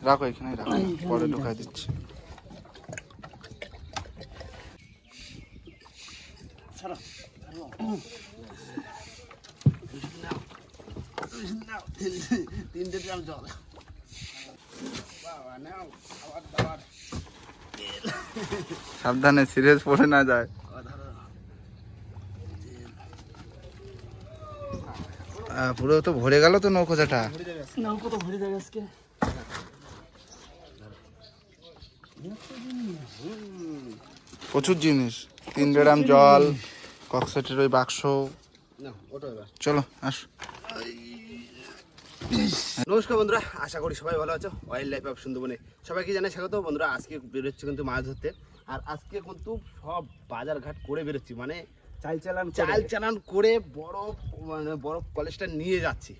রাখো এখানে রাখো, পরে ঢুকাই দিচ্ছি। তিনটে ড্রাম জল। সাবধানে সিরিয়াস পড়ে না যায়। পুরো তো ভরে গেল তো নৌকোটা। নৌকো তো ভরে যাবে আজকে। প্রচুর জিনিস, 3 ড্রাম জল, ককসেটের ওই বাক্স। চলো আস। নমস্কার বন্ধুরা, আশা করি সবাই ভালো আছো। ওয়াইল্ড লাইফ অফ সুন্দরবনে সবাইকে জানাই স্বাগত। বন্ধুরা আজকে বেরোচ্ছি কিন্তু মাছ ধরতে, আর আজকে কিন্তু সব বাজার ঘাট করে বেরোচ্ছি, মানে চাল চালান করে বড় কলেজটা নিয়ে যাচ্ছি।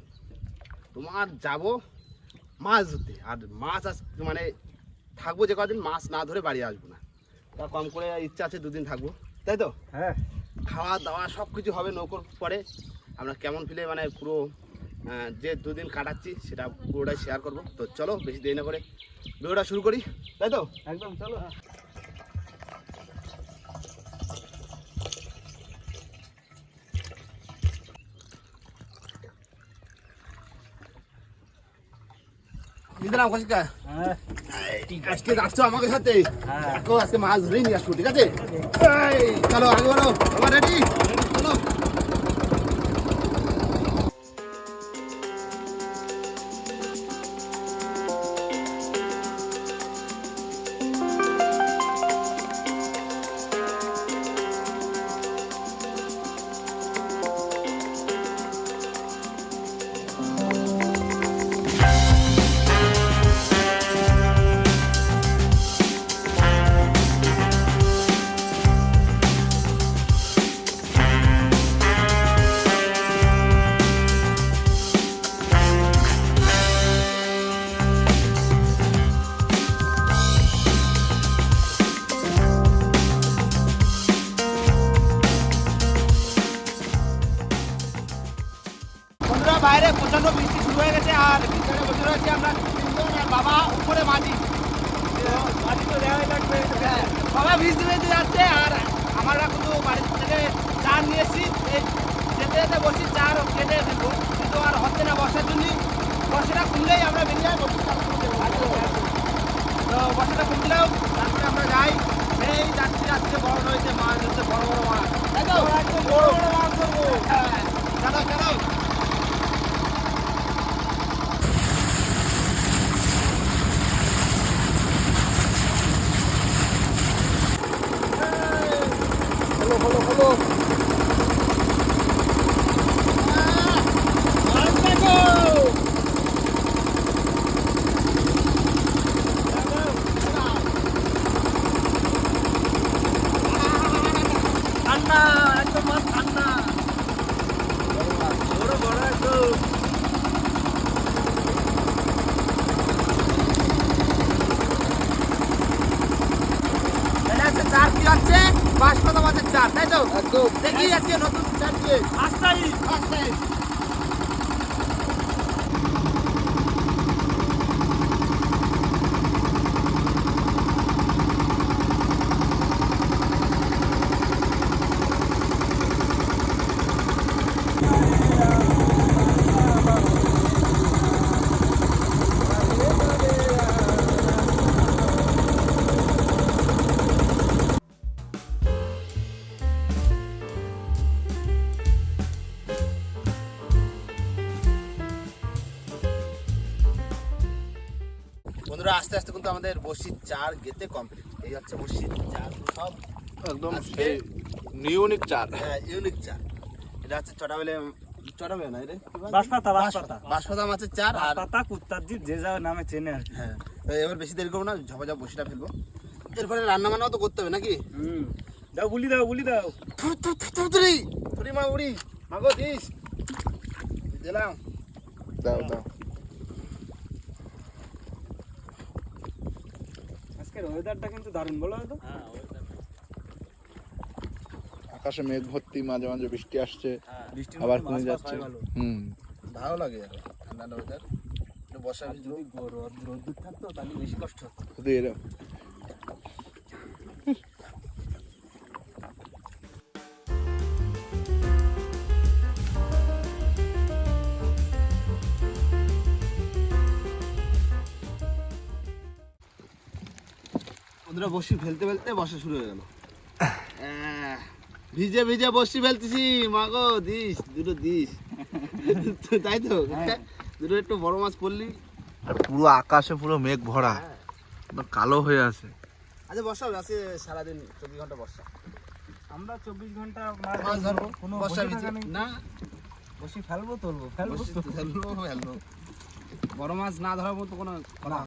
তোমার যাব মাছ ধরতে, আর মাছ আজকে মানে থাকবো যে কদিন, মাছ না ধরে বাড়ি আসবো না। তা কম করে ইচ্ছা আছে 2 দিন থাকবো, তাই তো? হ্যাঁ, খাওয়া দাওয়া সব কিছু হবে নৌকোর পরে। আমরা কেমন ফিলে মানে পুরো যে 2 দিন কাটাচ্ছি সেটা পুরোটাই শেয়ার করবো। তো চলো বেশি দেরি না করে ভিডিওটা শুরু করি, তাই তো? একদম চলো। আজকে যাচ্ছ আমাকে সাথে, আজকে মাছ ধরেই নিয়ে আসবো, ঠিক আছে? চলো আগে বলো, তোমার রেডি? চলো। বাইরে প্রচন্ড বৃষ্টি শুরু হয়ে গেছে, আর ভিতরে বসে রয়েছে আমরা 3 জন, আর বাবা উপরে মাঝি তো দেওয়াই লাগবে। বাবা ভিজতে যাচ্ছে, আর আমরা কিন্তু বাড়ি থেকে চার নিয়ে এসেছি। যেতে যেতে বসি চার কেটে ফেলবো, কিন্তু আর হচ্ছে না বর্ষার জন্য। বর্ষাটা খুললেই আমরা বেরিয়ে যাই, তো বর্ষাটা খুললেও তারপরে আমরা যাই। এই যাচ্ছি আজকে বড় রয়েছে মাছ, হচ্ছে বড় বড় মাছ, তাই তো? একদম বড় বড় মাছ ধরবো। হ্যাঁ, চলো চলো। ঠান্ডা একদম, মাছ ঠান্ডা, বড় বড় একদম। চার কি হচ্ছে? বাঁশপাতা মাছের চার, তাই তো? একদম। দেখি আজকে নতুন চার দিয়ে ফার্স্ট টাইম। বন্ধুরা আস্তে আস্তে কিন্তু আমাদের বড়শির চার গেতে কমপ্লিট। এই হচ্ছে বড়শির চার, সব একদম ইউনিক চার। হ্যাঁ, ইউনিক চার। এটা হচ্ছে চটাবেলে না, এটা বাঁশপাতা মাছের চার, আর পাতা কুত্তার জি যে যা নামে চেনে আর কি। হ্যাঁ, এবার বেশি দেরি করবো না, ঝপাঝপ বড়শিটা ফেলবো। এরপরে রান্না বান্নাও তো করতে হবে নাকি? দাও বুলি দাও থুরি মা উড়ি মাগো দিস দিলাম। দাও। আজকের ওয়েদারটা কিন্তু দারুণ, বলো তো? আকাশে মেঘ ভর্তি, মাঝে মাঝে বৃষ্টি আসছে, বৃষ্টির আবার মধ্যে কমে মাছ যাচ্ছে। ভালো। ভালো লাগে আর ঠান্ডা ওয়েদার। বর্ষা আর যদি রোদ্দুর থাকতো তাহলে বেশি কষ্ট হতো। শুধু এরকম বন্ধুরা বসি ফেলতে ফেলতে বর্ষা শুরু হয়ে গেল। ভিজে ভিজে বসি ফেলতেছি, মাগো দিস দুটো দিস। তাই তো দুটো একটু বড় মাছ পড়লি। আর পুরো আকাশে পুরো মেঘ ভরা, একদম কালো হয়ে আছে। আচ্ছা বর্ষা হবে আজকে সারাদিন 24 ঘন্টা বর্ষা। আমরা 24 ঘন্টা মাছ ধরবো কোনো বর্ষা বসে ভিজে থাকা নেই। না, বসি ফেলবো তুলবো বসি ফেলবো। বড় মাছ না ধরার মতো কোনো কথা